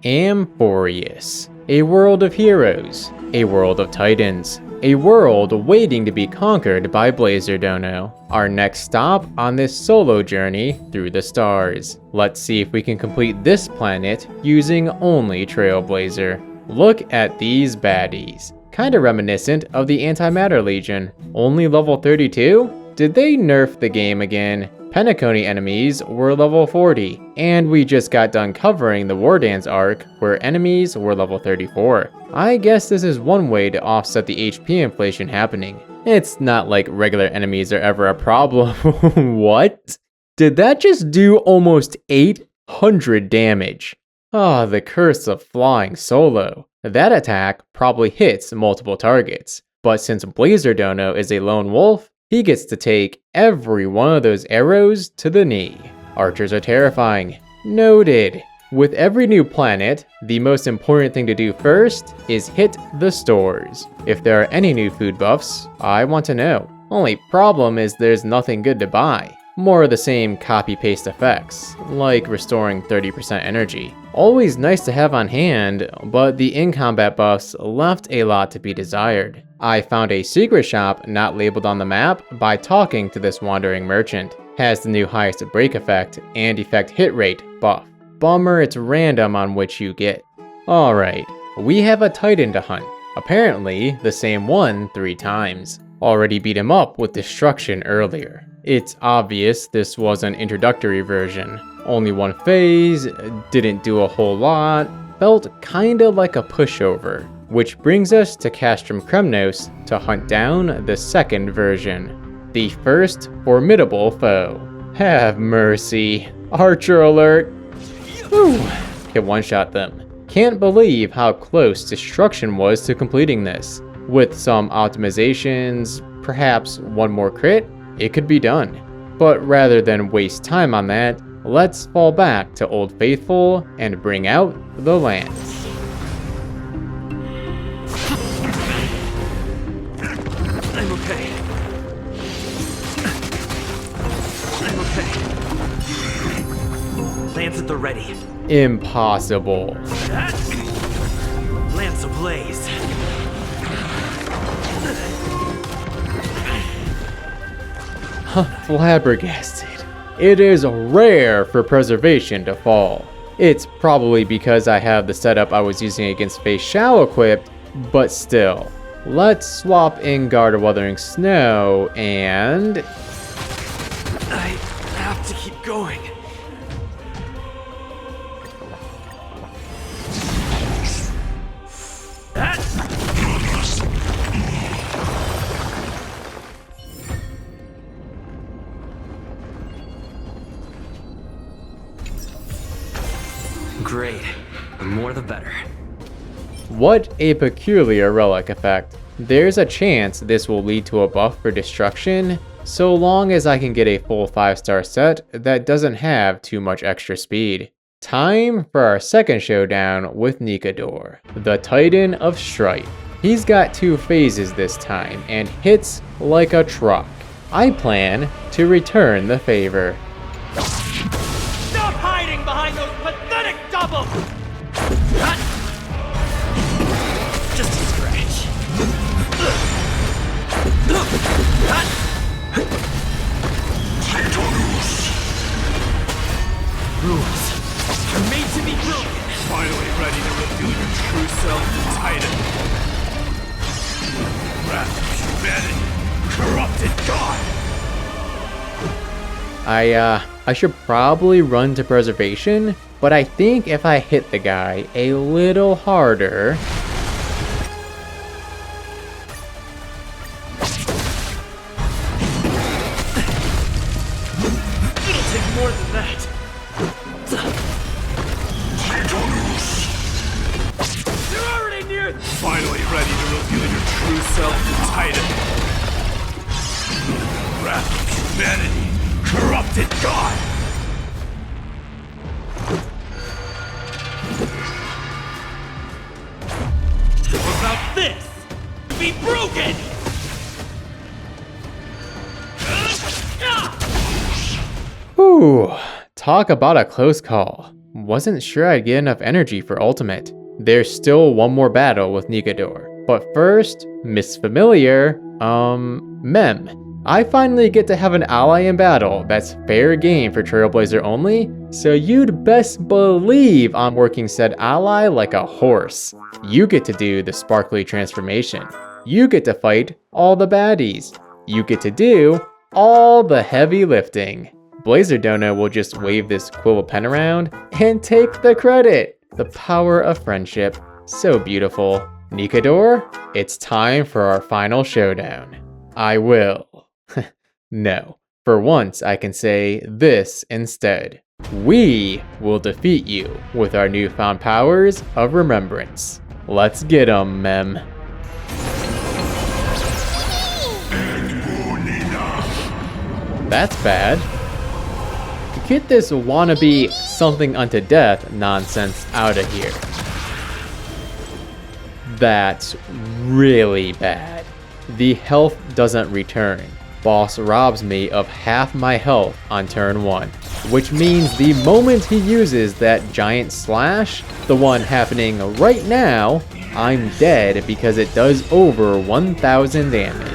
Amphoreus, a world of heroes, a world of titans, a world waiting to be conquered by Blazer Dono. Our next stop on this solo journey through the stars. Let's see if we can complete this planet using only Trailblazer. Look at these baddies. Kinda reminiscent of the Antimatter Legion. Only level 32? Did they nerf the game again? Penacony enemies were level 40, and we just got done covering the War Dance arc where enemies were level 34. I guess this is one way to offset the HP inflation happening. It's not like regular enemies are ever a problem. What? Did that just do almost 800 damage? Ah, the curse of flying solo. That attack probably hits multiple targets, but since Blazer Dono is a lone wolf, he gets to take every one of those arrows to the knee. Archers are terrifying. Noted. With every new planet, the most important thing to do first is hit the stores. If there are any new food buffs, I want to know. Only problem is there's nothing good to buy. More of the same copy-paste effects, like restoring 30% energy. Always nice to have on hand, but the in-combat buffs left a lot to be desired. I found a secret shop not labeled on the map by talking to this wandering merchant. Has the new highest break effect and effect hit rate buff. Bummer it's random on which you get. Alright, we have a titan to hunt. Apparently, the same one 3 times. Already beat him up with destruction earlier. It's obvious this was an introductory version. Only one phase, didn't do a whole lot, felt kinda like a pushover. Which brings us to Castrum Kremnos to hunt down the second version. The first formidable foe. Have mercy. Archer alert. Whew. Can one-shot them. Can't believe how close destruction was to completing this. With some optimizations, perhaps one more crit, it could be done. But rather than waste time on that, let's fall back to Old Faithful and bring out the lance. I'm okay. Lance at the ready. Impossible. Lance ablaze. Flabbergasted. It is rare for preservation to fall. It's probably because I have the setup I was using against Fei Shao equipped, but still. Let's swap in Guard of Wuthering Snow and... I have to keep going. Great. The more the better. What a peculiar relic effect. There's a chance this will lead to a buff for destruction, so long as I can get a full 5-star set that doesn't have too much extra speed. Time for our second showdown with Nikador, the Titan of Strife. He's got 2 phases this time and hits like a truck. I plan to return the favor. Stop hiding behind those pathetic doubles! Just a scratch. Rules are made to be broken. Finally ready to reveal your true self, Titan. Wrath of humanity, corrupted god. I should probably run to preservation, but I think if I hit the guy a little harder... It'll take more than that. You're already near. Finally ready to reveal your true self, Titan. Wrath of humanity, corrupted god. How about this? Be broken! Whew, talk about a close call. wasn't sure I'd get enough energy for ultimate. There's still one more battle with Nikador. But first, Miss Familiar, Mem. I finally get to have an ally in battle that's fair game for Trailblazer only, so you'd best believe I'm working said ally like a horse. You get to do the sparkly transformation. You get to fight all the baddies. You get to do all the heavy lifting. Blazer Dono will just wave this quill pen around and take the credit. The power of friendship, so beautiful. Nikador, it's time for our final showdown. I will. No, for once I can say this instead. We will defeat you with our newfound powers of Remembrance. Let's get 'em, Mem. That's bad. Get this wannabe something unto death nonsense out of here. That's really bad. The health doesn't return. Boss robs me of half my health on turn 1, which means the moment he uses that giant slash, the one happening right now, I'm dead because it does over 1000 damage.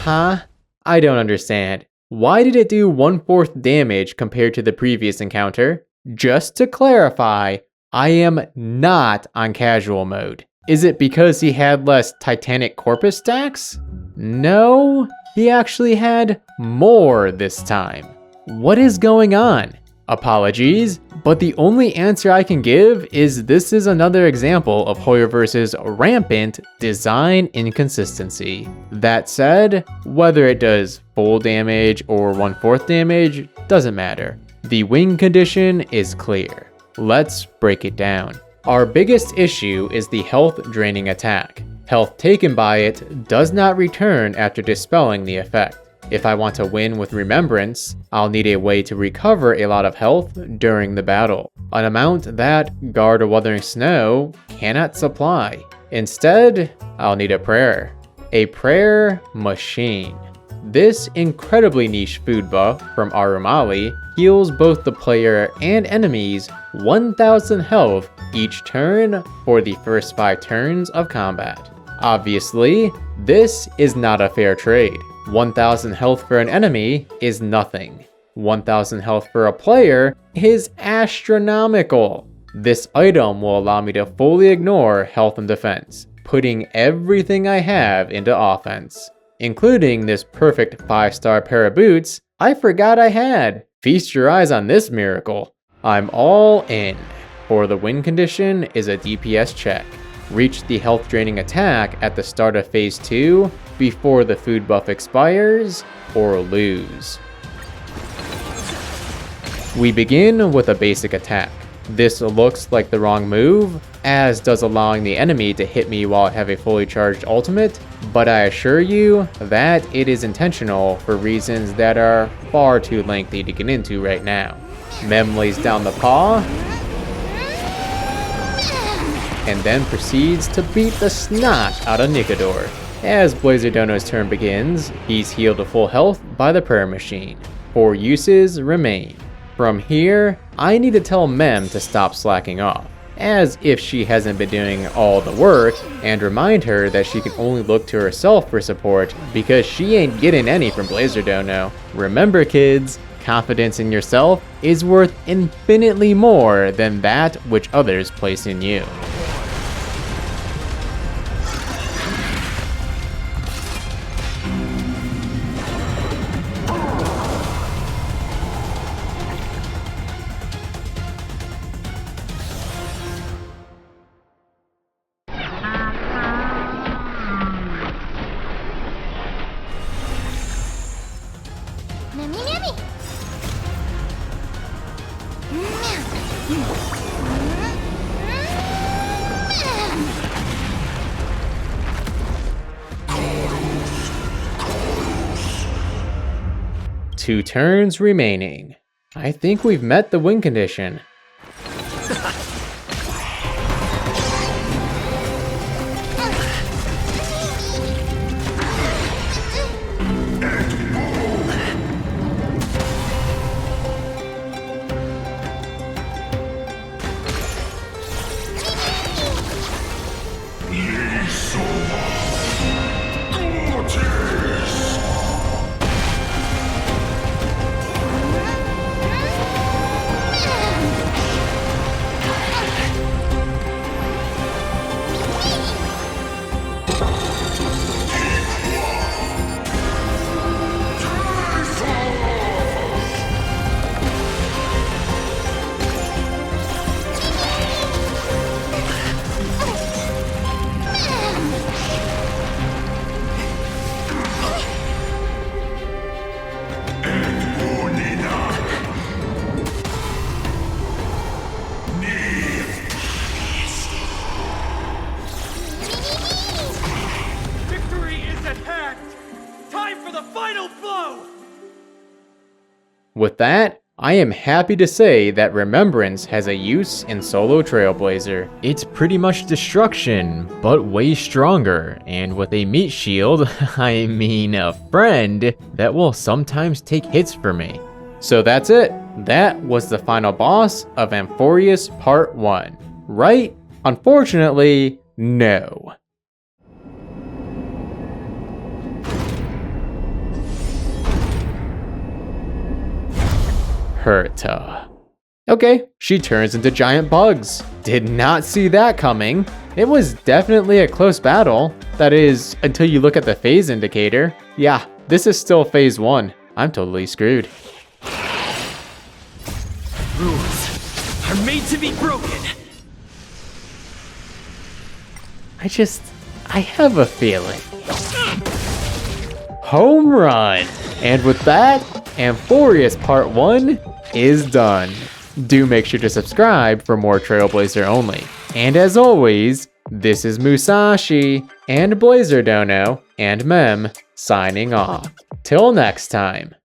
Huh? I don't understand. Why did it do 1/4 damage compared to the previous encounter? Just to clarify, I am not on casual mode. Is it because he had less Titanic Corpus stacks? No, he actually had more this time. What is going on? Apologies, but the only answer I can give is this is another example of Hoyoverse's rampant design inconsistency. That said, whether it does full damage or 1/4 damage doesn't matter. The win condition is clear. Let's break it down. Our biggest issue is the health draining attack. Health taken by it does not return after dispelling the effect. If I want to win with Remembrance, I'll need a way to recover a lot of health during the battle, an amount that Guard of Wuthering Snow cannot supply. Instead, I'll need a prayer machine. This incredibly niche food buff from Arumali heals both the player and enemies 1000 health each turn for the first 5 turns of combat. Obviously, this is not a fair trade. 1000 health for an enemy is nothing. 1000 health for a player is astronomical. This item will allow me to fully ignore health and defense, putting everything I have into offense, including this perfect 5-star pair of boots I forgot I had. Feast your eyes on this miracle. I'm all in. For the win condition is a DPS check. Reach the health draining attack at the start of phase 2 before the food buff expires, or lose. We begin with a basic attack. This looks like the wrong move, as does allowing the enemy to hit me while I have a fully charged ultimate, but I assure you that it is intentional for reasons that are far too lengthy to get into right now. Mem lays down the paw, and then proceeds to beat the snot out of Nikador. As Blazer Dono's turn begins, he's healed to full health by the prayer machine. 4 uses remain. From here, I need to tell Mem to stop slacking off, as if she hasn't been doing all the work, and remind her that she can only look to herself for support because she ain't getting any from Blazer Dono. Remember kids, confidence in yourself is worth infinitely more than that which others place in you. Two turns remaining. I think we've met the win condition. Victory is at hand! Time for the final blow! With that, I am happy to say that Remembrance has a use in solo Trailblazer. It's pretty much destruction, but way stronger, and with a meat shield, I mean a friend, that will sometimes take hits for me. So that's it. That was the final boss of Amphoreus Part 1. Right? Unfortunately, no. Herta. Okay, she turns into giant bugs. Did not see that coming. It was definitely a close battle. That is, until you look at the phase indicator. Yeah, this is still phase 1. I'm totally screwed. Rules are made to be broken! I have a feeling. Home run! And with that, Amphoreus Part 1 is done. Do make sure to subscribe for more Trailblazer only. And as always, this is Musashi, and Blazer Dono, and Mem, signing off. Till next time.